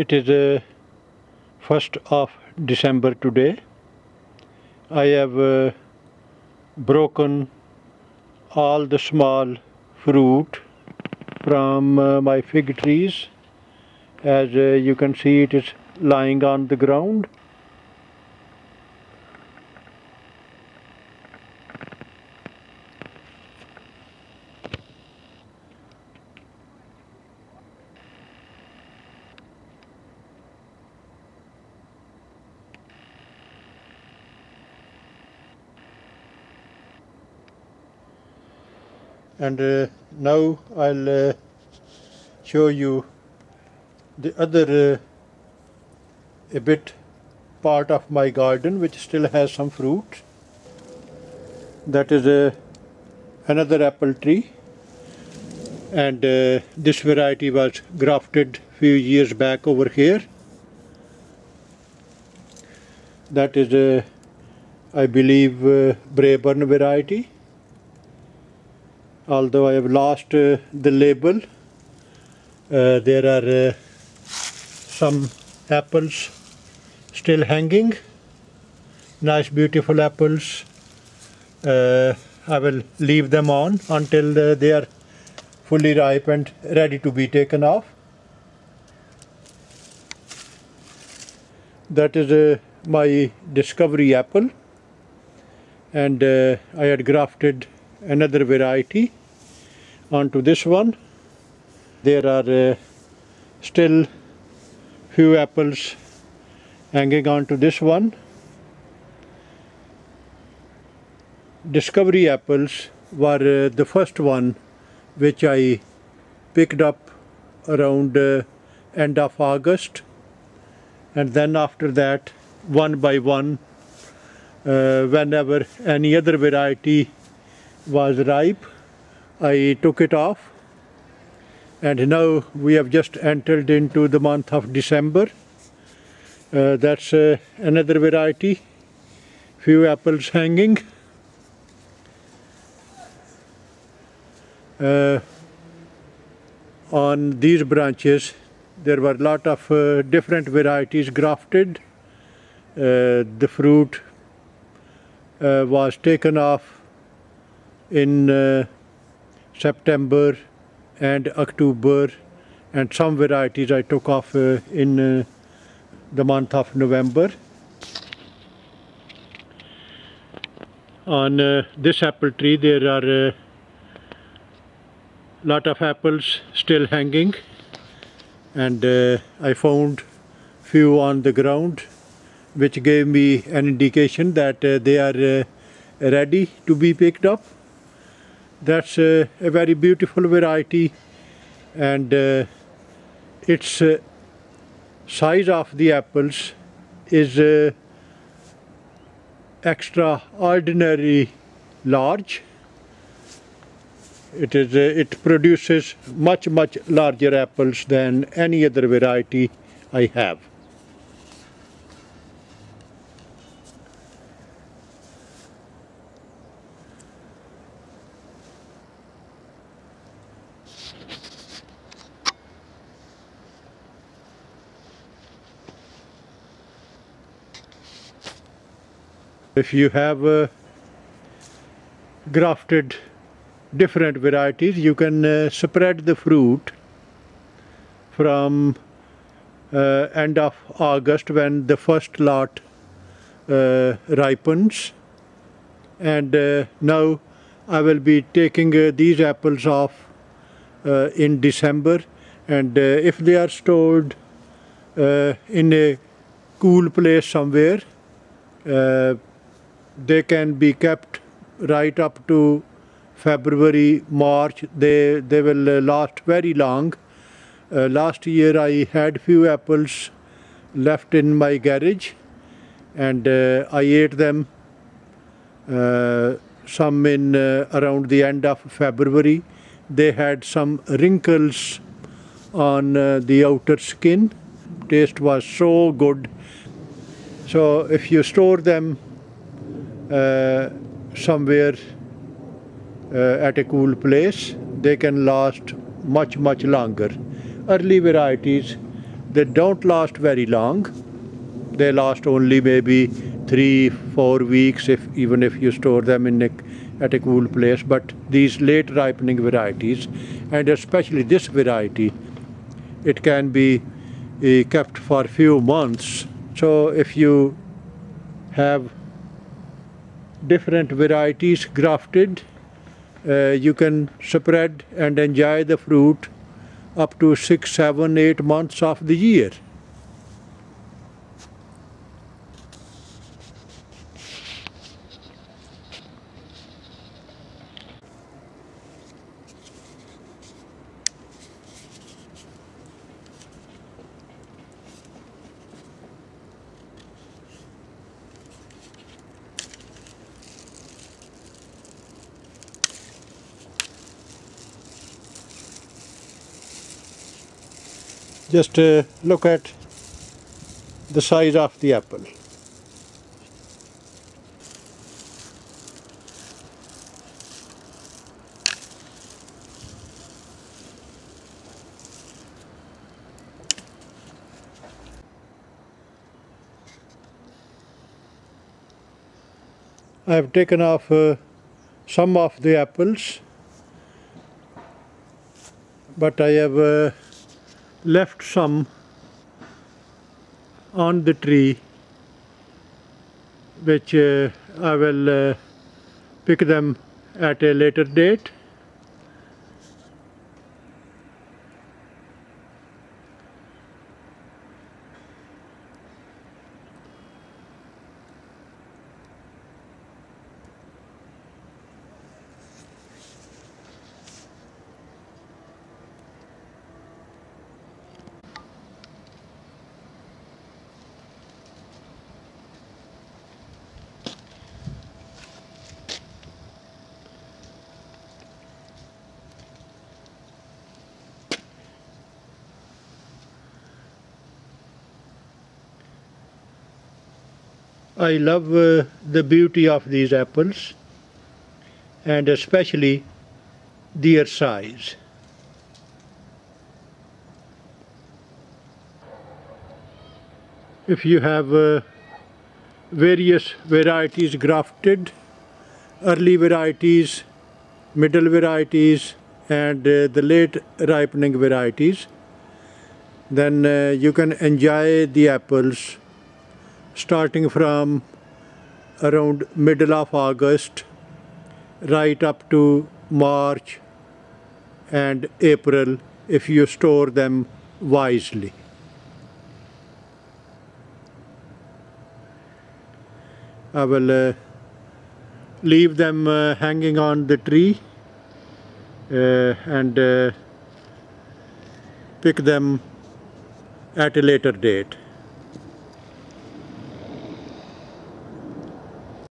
It is 1st of December today. I have broken all the small fruit from my fig trees. As you can see, it is lying on the ground. And now I'll show you the other a bit part of my garden which still has some fruit. That is another apple tree, and this variety was grafted few years back over here. That is I believe Braeburn variety. Although I have lost the label, there are some apples still hanging. Nice beautiful apples. I will leave them on until they are fully ripe and ready to be taken off. That is my discovery apple, and I had grafted another variety onto this one. There are still few apples hanging onto this one. Discovery apples were the first one which I picked up around end of August, and then after that, one by one, whenever any other variety was ripe, I took it off. And now we have just entered into the month of December. That's another variety. Few apples hanging. On these branches there were a lot of different varieties grafted. The fruit was taken off in September and October, and some varieties I took off in the month of November. On this apple tree there are lot of apples still hanging, and I found few on the ground which gave me an indication that they are ready to be picked up. That's a very beautiful variety, and its size of the apples is extraordinarily large. It produces much larger apples than any other variety I have. If you have grafted different varieties, you can spread the fruit from end of August when the first lot ripens, and now I will be taking these apples off in December, and if they are stored in a cool place somewhere, they can be kept right up to February, March. They will last very long. Last year I had few apples left in my garage, and I ate them, some in around the end of February. They had some wrinkles on the outer skin. Taste was so good. So if you store them somewhere at a cool place, they can last much longer. Early varieties They don't last very long. They last only maybe 3-4 weeks, even if you store them at a cool place. But these late ripening varieties, and especially this variety, it can be kept for a few months. So if you have different varieties grafted, you can spread and enjoy the fruit up to 6, 7, 8 months of the year. Just look at the size of the apple. I have taken off some of the apples, but I have left some on the tree, which I will pick them at a later date. I love the beauty of these apples, and especially their size. If you have various varieties grafted, early varieties, middle varieties, and the late ripening varieties, then you can enjoy the apples starting from around middle of August right up to March and April if you store them wisely. I will leave them hanging on the tree and pick them at a later date.